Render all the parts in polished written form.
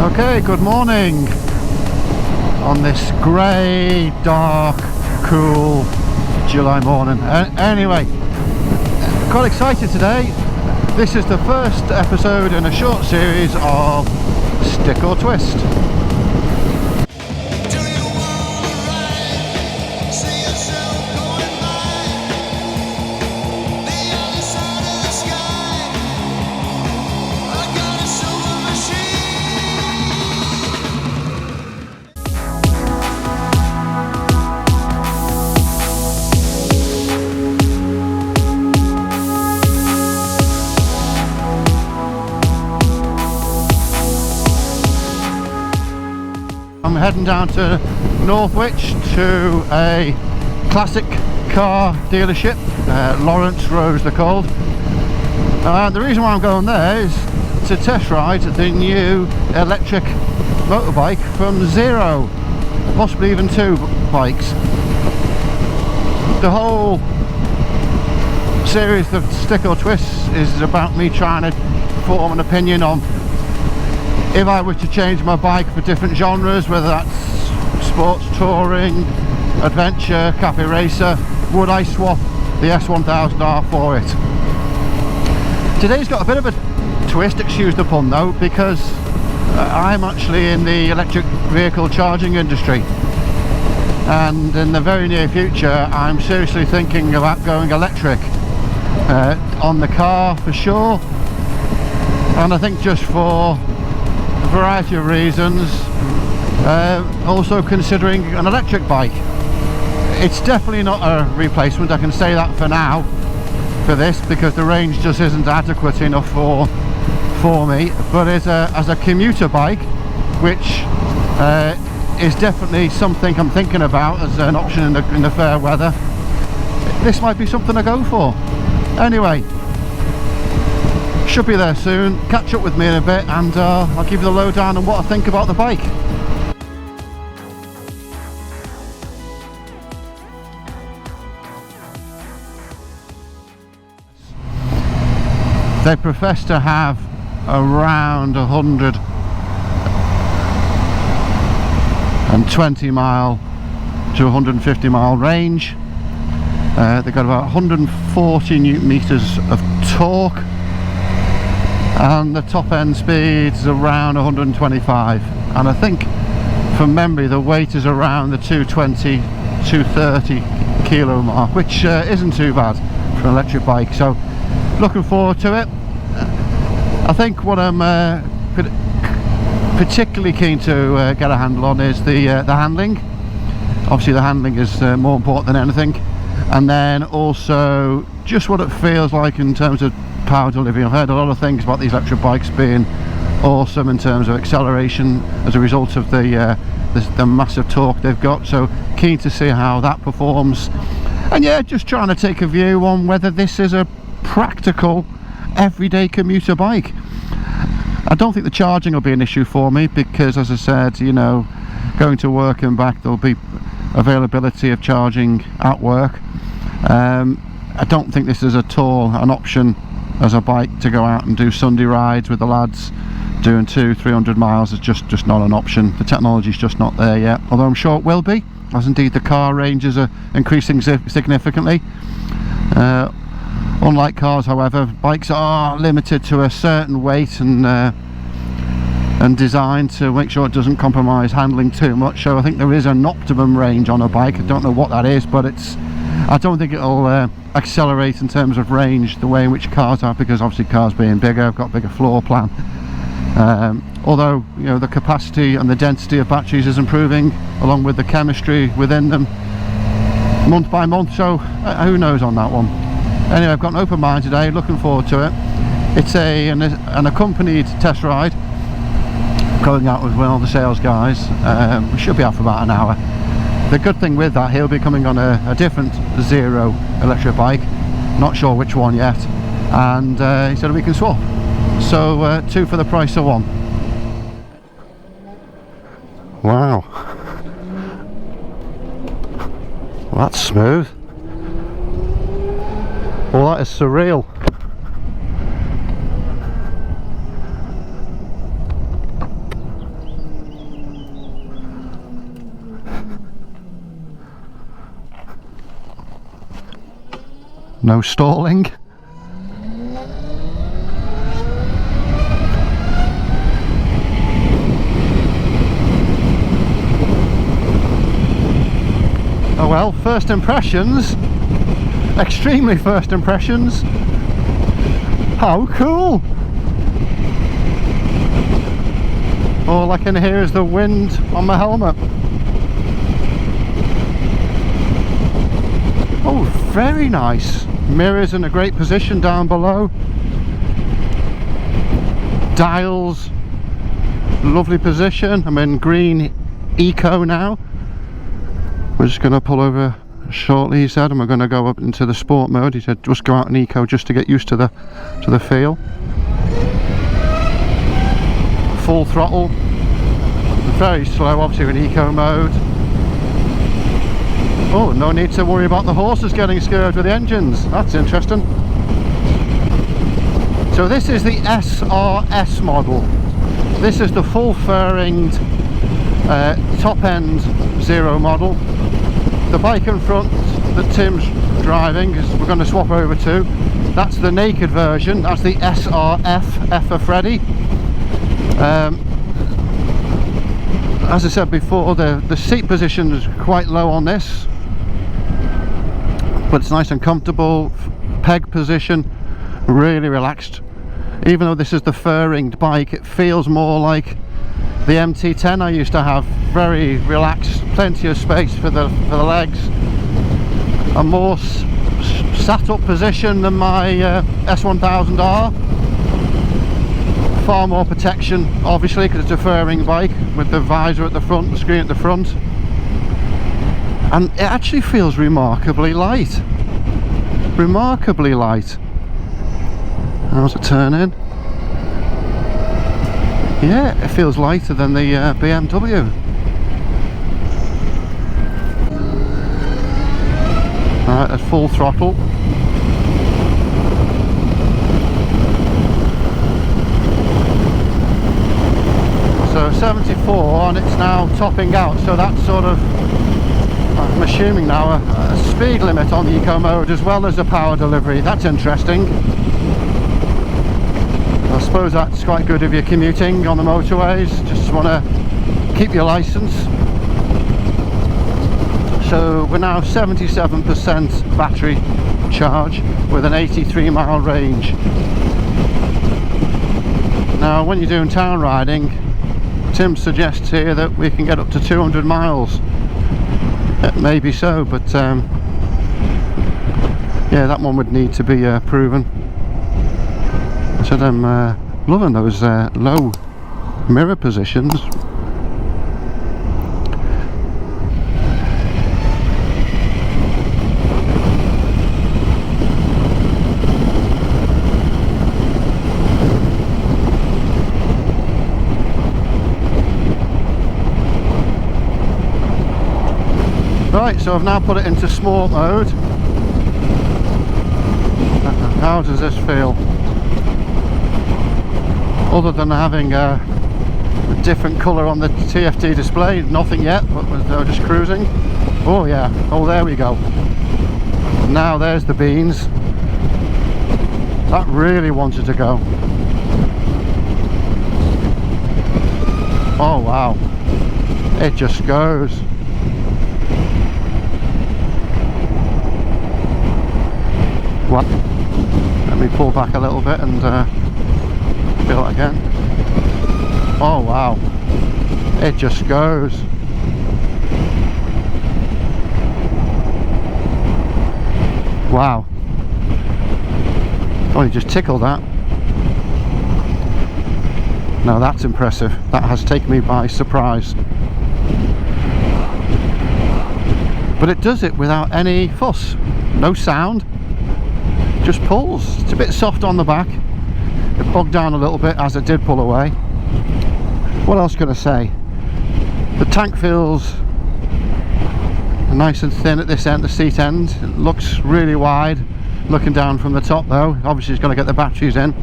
Okay, good morning on this grey, dark, cool July morning. Anyway, quite excited today. This is the first episode in a short series of Stick or Twist. I'm heading down to Northwich to a classic car dealership, Lawrence Rose they're called. The reason why I'm going there is to test ride the new electric motorbike from Zero, possibly even two bikes. The whole series of Stick or Twist is about me trying to form an opinion on if I were to change my bike for different genres, whether that's sports touring, adventure, cafe racer, would I swap the s1000r for it? Today's got a bit of a twist, excuse the pun though, because I'm actually in the electric vehicle charging industry, and in the very near future I'm seriously thinking about going electric on the car for sure, and I think just for a variety of reasons, also considering an electric bike. It's definitely not a replacement, I can say that for now, for this, because the range just isn't adequate enough for me, but as a commuter bike, which is definitely something I'm thinking about as an option in the fair weather, this might be something to go for. Anyway, should be there soon. Catch up with me in a bit and I'll give you the lowdown on what I think about the bike. They profess to have around 120 mile to 150 mile range. They've got about 140 newton meters of torque, and the top end speed is around 125, and I think from memory the weight is around the 230 kilo mark, which isn't too bad for an electric bike, so looking forward to it. I think what I'm particularly keen to get a handle on is the handling. Obviously the handling is more important than anything, and then also just what it feels like in terms of power delivery. I've heard a lot of things about these electric bikes being awesome in terms of acceleration as a result of the massive torque they've got, so keen to see how that performs, and yeah, just trying to take a view on whether this is a practical everyday commuter bike. I don't think the charging will be an issue for me because, as I said, you know, going to work and back there'll be availability of charging at work. I don't think this is at all an option as a bike to go out and do Sunday rides with the lads. Doing 200-300 miles is just not an option. The technology's just not there yet, although I'm sure it will be, as indeed the car ranges are increasing significantly. Unlike cars, however, bikes are limited to a certain weight and designed to make sure it doesn't compromise handling too much, so I think there is an optimum range on a bike. I don't know what that is, but I don't think it'll accelerate in terms of range the way in which cars are, because obviously cars being bigger have got bigger floor plan. Although, you know, the capacity and the density of batteries is improving along with the chemistry within them month by month, so who knows on that one. Anyway, I've got an open mind today, looking forward to it. It's an accompanied test ride, going out with one of the sales guys. We should be out for about an hour. The good thing with that, he'll be coming on a different Zero electric bike, not sure which one yet, and he said we can swap, so two for the price of one. Wow, well, that's smooth. Well, that is surreal. No stalling. Oh well, first impressions. Extremely first impressions. How cool! All I can hear is the wind on my helmet. Oh, very nice. Mirrors in a great position down below. Dials, lovely position. I'm in green eco now. We're just going to pull over shortly, he said, and we're going to go up into the sport mode. He said just go out in eco just to get used to the feel. Full throttle, very slow obviously in eco mode. Oh, no need to worry about the horses getting scared with the engines. That's interesting. So this is the SRS model. This is the full fairinged top end Zero model. The bike in front that Tim's driving is we're going to swap over to. That's the naked version. That's the SRF, F for Freddy. As I said before, the seat position is quite low on this, but it's nice and comfortable. Peg position, really relaxed. Even though this is the fairinged bike, it feels more like the MT10 I used to have. Very relaxed, plenty of space for the legs. A more sat up position than my s1000r. Far more protection obviously because it's a fairing bike, with the visor at the front, the screen at the front, and it actually feels remarkably light. Remarkably light. How's it turn in? Yeah, it feels lighter than the BMW. Alright, at full throttle. So 74 and it's now topping out, so that's sort of, I'm assuming now, a speed limit on the eco mode as well as a power delivery. That's interesting. I suppose that's quite good if you're commuting on the motorways, just want to keep your license. So we're now 77% battery charge with an 83-mile range. Now when you're doing town riding, Tim suggests here that we can get up to 200 miles. Maybe so, but yeah, that one would need to be proven. So I'm loving those low mirror positions. Right, so I've now put it into sport mode. How does this feel? Other than having a different colour on the TFT display, nothing yet, but we're just cruising. Oh yeah, oh there we go. Now there's the beans. That really wanted to go. Oh wow, it just goes. Well, let me pull back a little bit and feel it again. Oh wow, it just goes. Wow. Oh, you just tickled that. Now that's impressive. That has taken me by surprise. But it does it without any fuss. No sound. Just pulls. It's a bit soft on the back. It bogged down a little bit as it did pull away. What else can I say? The tank feels nice and thin at this end, the seat end. It looks really wide looking down from the top though. Obviously it's going to get the batteries in.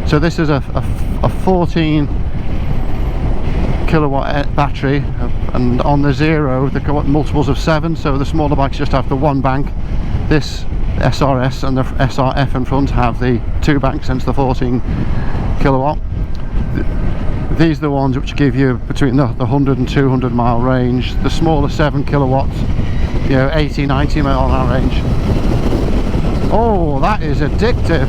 So this is a 14 kilowatt battery, and on the Zero they've got multiples of 7, so the smaller bikes just have the one bank. This SRS and the SRF in front have the 2 banks into the 14 kilowatt. These are the ones which give you between the 100 and 200 mile range. The smaller 7 kilowatts, you know, 80, 90 mile an hour range. Oh, that is addictive.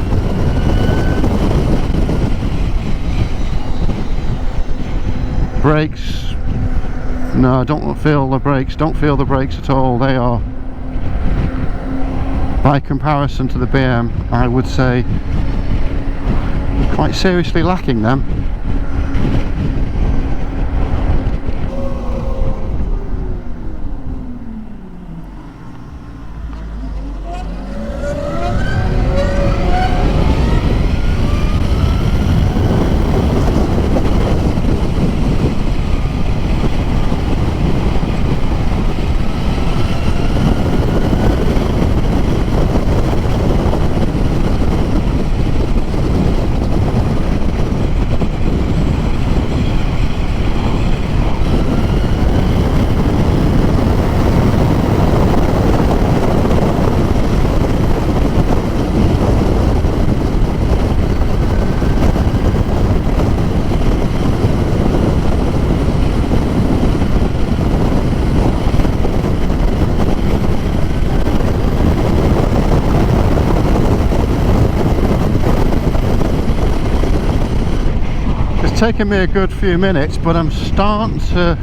Brakes, no, don't feel the brakes, don't feel the brakes at all. They are, by comparison to the BM, I would say quite seriously lacking them. Taken me a good few minutes, but I'm starting to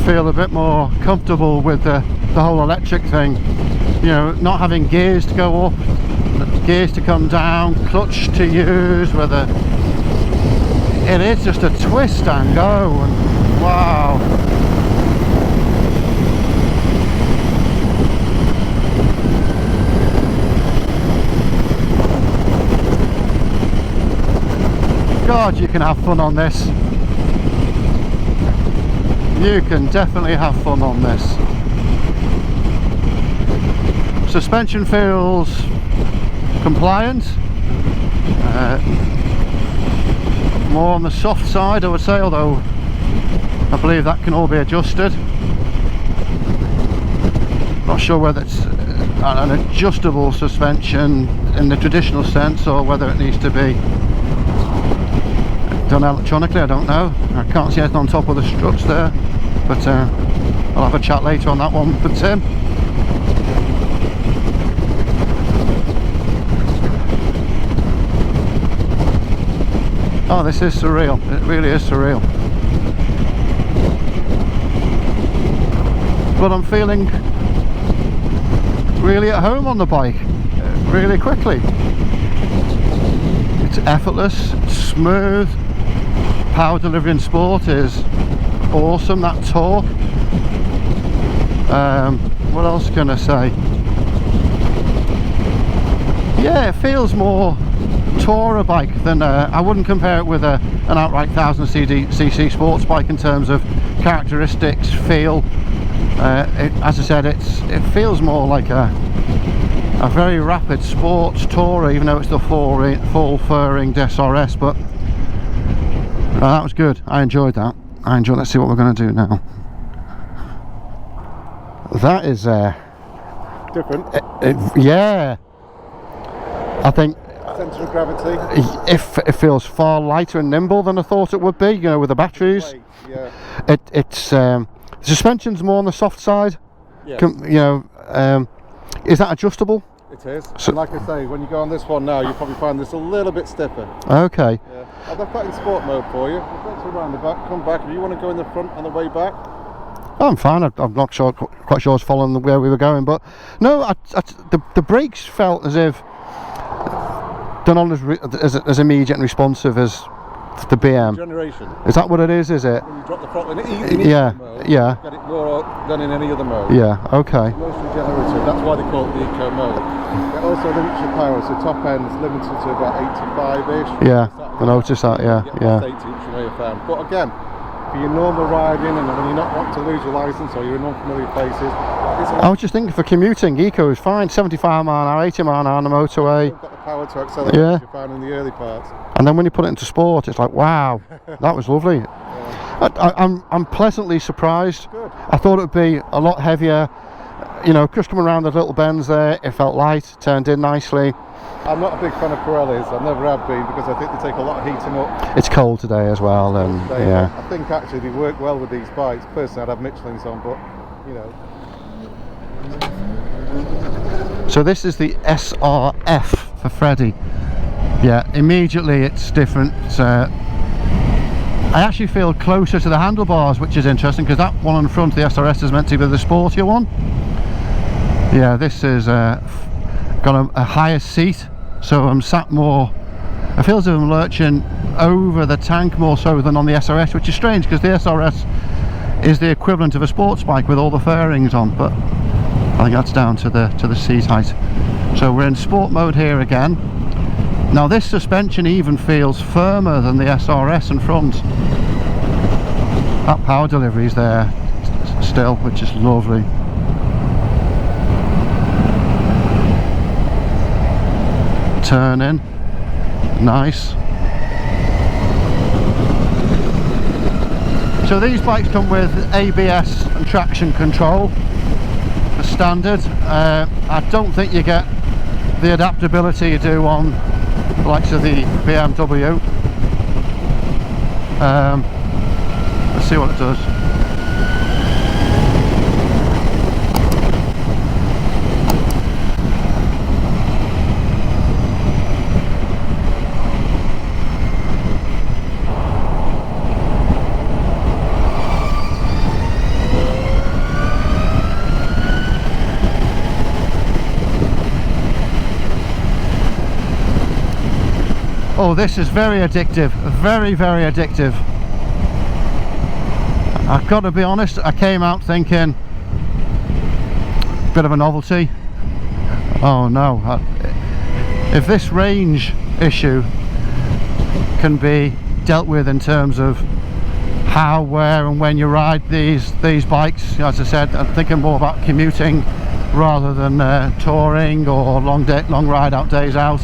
feel a bit more comfortable with the whole electric thing. You know, not having gears to go up, gears to come down, clutch to use, whether it is just a twist and go, and wow. God, you can have fun on this. You can definitely have fun on this. Suspension feels compliant. More on the soft side, I would say, although I believe that can all be adjusted. Not sure whether it's an adjustable suspension in the traditional sense, or whether it needs to be done electronically. I don't know. I can't see anything on top of the struts there, but I'll have a chat later on that one with Tim. Oh, this is surreal. It really is surreal. But I'm feeling really at home on the bike really quickly. It's effortless, smooth. Power delivery in sport is awesome. That torque. What else can I say? Yeah, it feels more tourer bike than I wouldn't compare it with an outright 1000cc sports bike in terms of characteristics, feel. As I said, it feels more like a very rapid sports tourer, even though it's the full furring SRS. But that was good. I enjoyed that. Let's see what we're going to do now. That is different. Yeah, I think centre of gravity. It feels far lighter and nimble than I thought it would be. You know, with the batteries. Weight, yeah. It's the suspension's more on the soft side. Yeah. You know, is that adjustable? It is. So, and like I say, when you go on this one now, you'll probably find this a little bit stiffer. Okay. Yeah. I've left that in sport mode for you. We've got to around the back, come back. If you want to go in the front on the way back. Oh, I'm fine. I'm not sure, quite sure I was following where we were going, but no, the brakes felt as if they're not as immediate and responsive as the BM. Generation. Is that what it is? Is it? When you drop the throttle in yeah, mode, yeah. Get it more than in any other mode. Yeah. Okay. Most regenerative. That's why they call it the eco mode. It also limits your power, so top end is limited to about 85-ish. Yeah, I noticed that. Yeah, yeah. 80, which you may have found. But again, for your normal riding and when you're not wanting to lose your license or you're in unfamiliar places, I was just thinking for commuting, eco is fine. 75 mile an hour, 80 mile an hour on the motorway. You've got the power to accelerate, yeah. As you found in the early parts. And then when you put it into sport, it's like, wow, that was lovely. Yeah. I'm pleasantly surprised. Good. I thought it would be a lot heavier. you know, just coming around the little bends there, it felt light, turned in nicely. I'm not a big fan of Pirellis, I never have been, because I think they take a lot of heating up. It's cold today as well, and yeah. I think actually they work well with these bikes. Personally, I'd have Michelin's on, but you know. So this is the SRF for Freddie. Yeah, immediately it's different. I actually feel closer to the handlebars, which is interesting, because that one on front, the SRS, is meant to be the sportier one. Yeah, this is got a higher seat, so I'm sat more, I feel as if I'm lurching over the tank more so than on the SRS, which is strange because the SRS is the equivalent of a sports bike with all the fairings on, but I think that's down to the seat height. So we're in sport mode here again. Now this suspension even feels firmer than the SRS in front. That power delivery is there still, which is lovely. Turn in, nice. So these bikes come with ABS and traction control as standard. I don't think you get the adaptability you do on the likes of the BMW. Let's see what it does. Oh, this is very addictive, very, very addictive. I've got to be honest, I came out thinking, bit of a novelty. Oh no, if this range issue can be dealt with in terms of how, where and when you ride these bikes, as I said, I'm thinking more about commuting rather than touring or long ride out days out.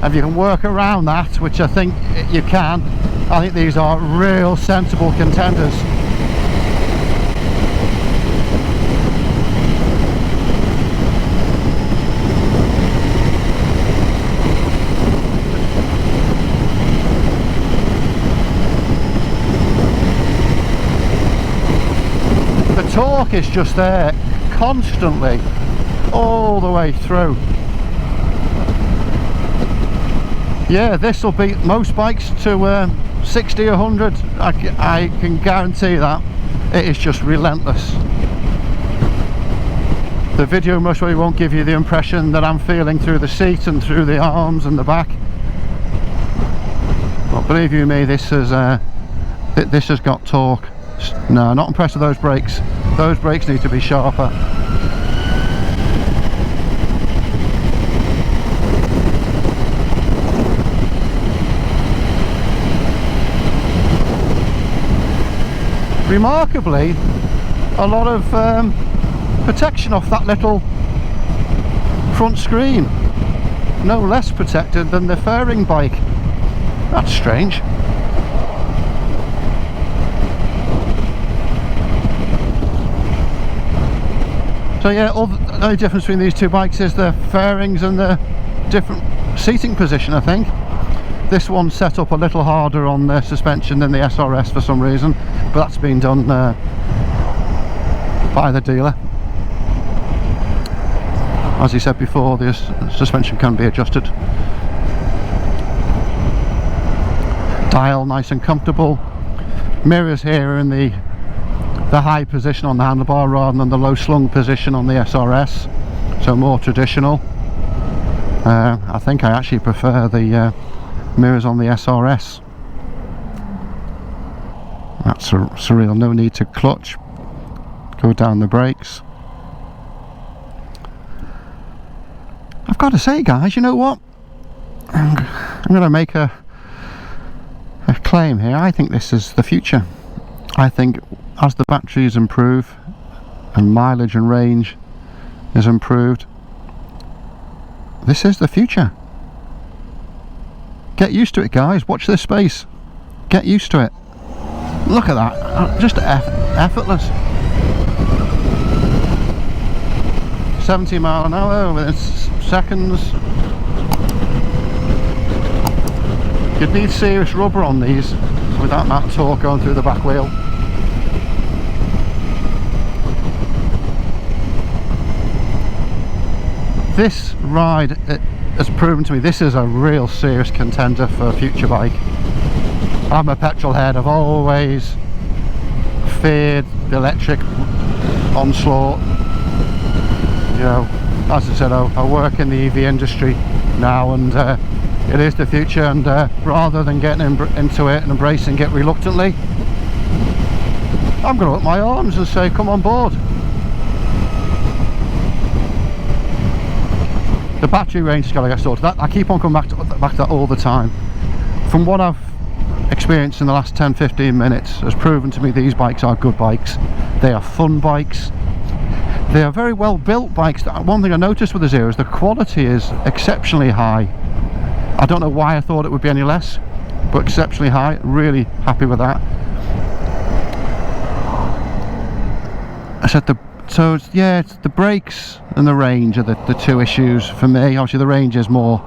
If you can work around that, which I think you can, I think these are real sensible contenders. The torque is just there constantly all the way through. Yeah, this will beat most bikes to 60 or 100. I can guarantee that. It is just relentless. The video most probably won't give you the impression that I'm feeling through the seat and through the arms and the back. But believe you me, this has got torque. No, not impressed with those brakes. Those brakes need to be sharper. Remarkably, a lot of protection off that little front screen. No less protected than the fairing bike. That's strange. So yeah, the only difference between these two bikes is the fairings and the different seating position, I think. This one's set up a little harder on the suspension than the SRS for some reason, but that's been done by the dealer. As he said before, the suspension can be adjusted. Dial nice and comfortable. Mirrors here are in the high position on the handlebar rather than the low slung position on the SRS, so more traditional. I think I actually prefer the mirrors on the SRS. That's surreal. No need to clutch, go down the brakes. I've got to say, guys, you know what, I'm going to make a claim here. I think this is the future. I think as the batteries improve and mileage and range is improved, this is the future. Get used to it, guys. Watch this space. Get used to it. Look at that. Just effortless. 70 mile an hour within seconds. You'd need serious rubber on these with that amount of torque going through the back wheel. This ride has proven to me this is a real serious contender for a future bike. I'm a petrol head, I've always feared the electric onslaught. You know, as I said, I work in the EV industry now, and it is the future, and rather than getting into it and embracing it reluctantly, I'm going to up my arms and say come on board. The battery range has got to get sorted. I keep on coming back to that all the time. From what I've experienced in the last 10-15 minutes has proven to me these bikes are good bikes. They are fun bikes. They are very well built bikes. One thing I noticed with the Zero is the quality is exceptionally high. I don't know why I thought it would be any less, but exceptionally high. Really happy with that. I said so it's, yeah, it's the brakes and the range are the two issues for me. Obviously the range is more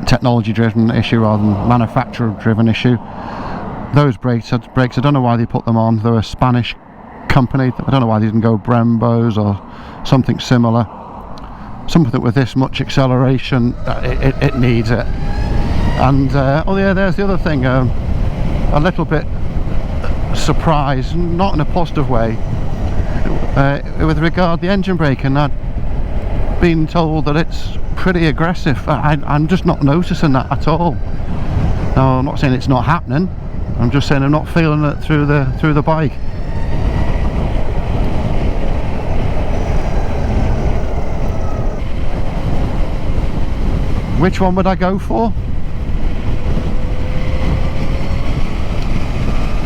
technology driven issue rather than manufacturer driven issue. Those brakes, I don't know why they put them on. They're a Spanish company. I don't know why they didn't go Brembos or something similar. Something with this much acceleration, it needs it. And oh yeah, there's the other thing. A little bit surprised, not in a positive way, with regard to the engine brake, and I'd been told that it's pretty aggressive. I'm just not noticing that at all. Now, I'm not saying it's not happening. I'm just saying I'm not feeling it through the bike. Which one would I go for?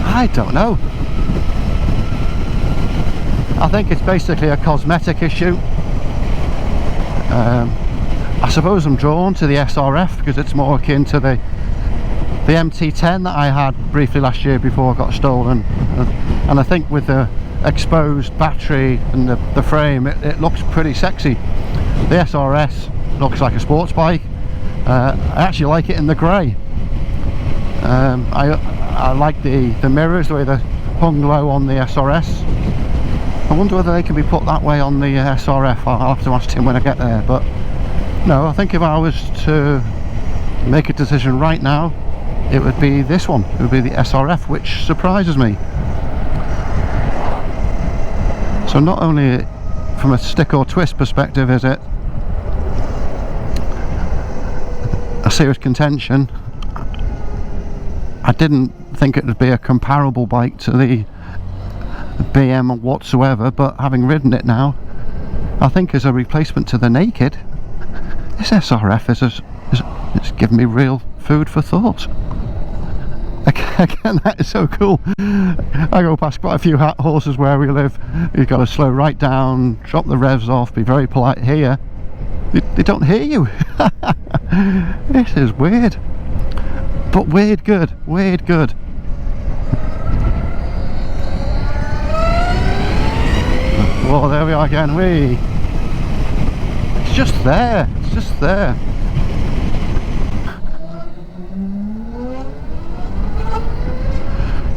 I don't know. I think it's basically a cosmetic issue. I suppose I'm drawn to the SRF because it's more akin to the MT10 that I had briefly last year before I got stolen, and I think with the exposed battery and the frame it looks pretty sexy. The SRS looks like a sports bike. I actually like it in the grey. I like the mirrors, the way they're hung low on the SRS. I wonder whether they can be put that way on the SRF. I'll have to ask Tim when I get there, but no, I think if I was to make a decision right now, it would be this one. It would be the SRF, which surprises me. So not only from a stick or twist perspective is it a serious contention, I didn't think it would be a comparable bike to the BM whatsoever, but having ridden it now, I think as a replacement to the Naked, this SRF is giving me real food for thought. Again, that is so cool. I go past quite a few horses where we live. You've got to slow right down, drop the revs off, be very polite. Here they don't hear you. This is weird, but weird good. Oh, there we are again. It's just there.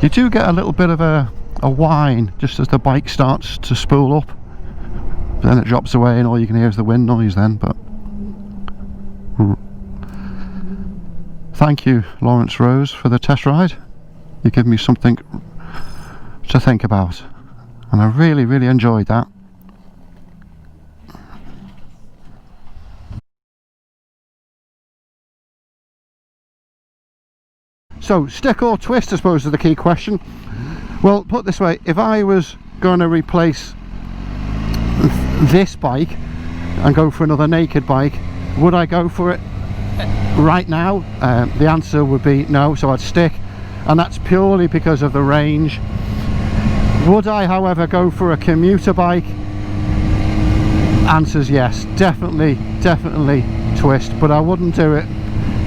You do get a little bit of a whine just as the bike starts to spool up, but then it drops away and all you can hear is the wind noise then. But thank you, Lawrence Rose, for the test ride. You give me something to think about, and I really enjoyed that. So, stick or twist, I suppose, is the key question. Well, put it this way, if I was going to replace this bike and go for another Naked bike, would I go for it right now? The answer would be no, so I'd stick, and that's purely because of the range. Would I, however, go for a commuter bike? Answer's yes, definitely twist, but I wouldn't do it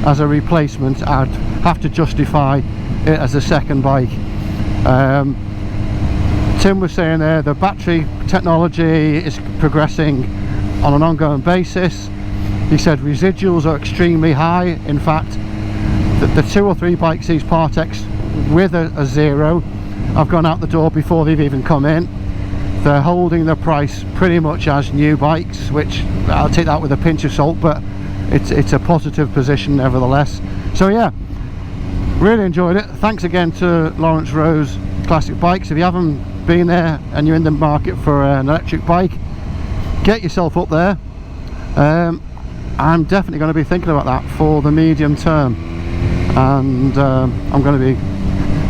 as a replacement. I'd have to justify it as a second bike. Tim was saying there the battery technology is progressing on an ongoing basis. He said residuals are extremely high. In fact, the 2 or 3 bikes he's part X with a Zero have gone out the door before they've even come in. They're holding the price pretty much as new bikes, which I'll take that with a pinch of salt, but it's a positive position nevertheless. So yeah, really enjoyed it. Thanks again to Lawrence Rose Classic Bikes. If you haven't been there and you're in the market for an electric bike, get yourself up there. I'm definitely going to be thinking about that for the medium term, and I'm going to be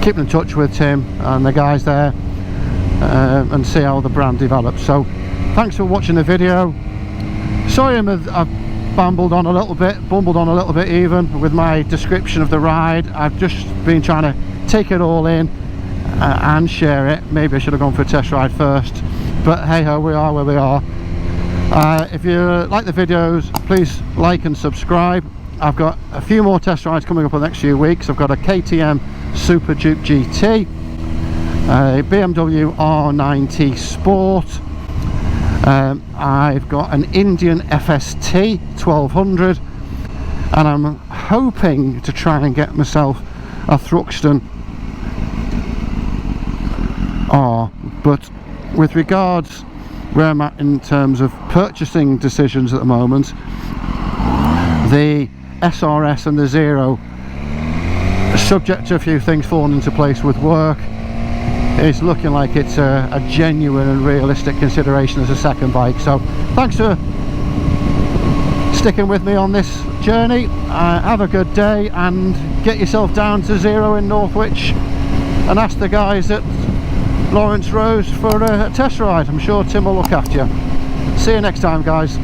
keeping in touch with Tim and the guys there and see how the brand develops. So thanks for watching the video. Sorry I've bumbled on a little bit even with my description of the ride. I've just been trying to take it all in and share it. Maybe I should have gone for a test ride first, but hey ho, we are where we are. If you like the videos, please like and subscribe. I've got a few more test rides coming up in the next few weeks. I've got a KTM Super Duke GT, a BMW R9T Sport, I've got an Indian FST 1200, and I'm hoping to try and get myself a Thruxton R. But with regards where I'm at in terms of purchasing decisions at the moment, the SRS and the Zero, subject to a few things falling into place with work, is looking like it's a genuine and realistic consideration as a second bike. So thanks for sticking with me on this journey. Have a good day and get yourself down to Zero in Northwich and ask the guys at Lawrence Rose for a test ride. I'm sure Tim will look after you. See you next time, guys.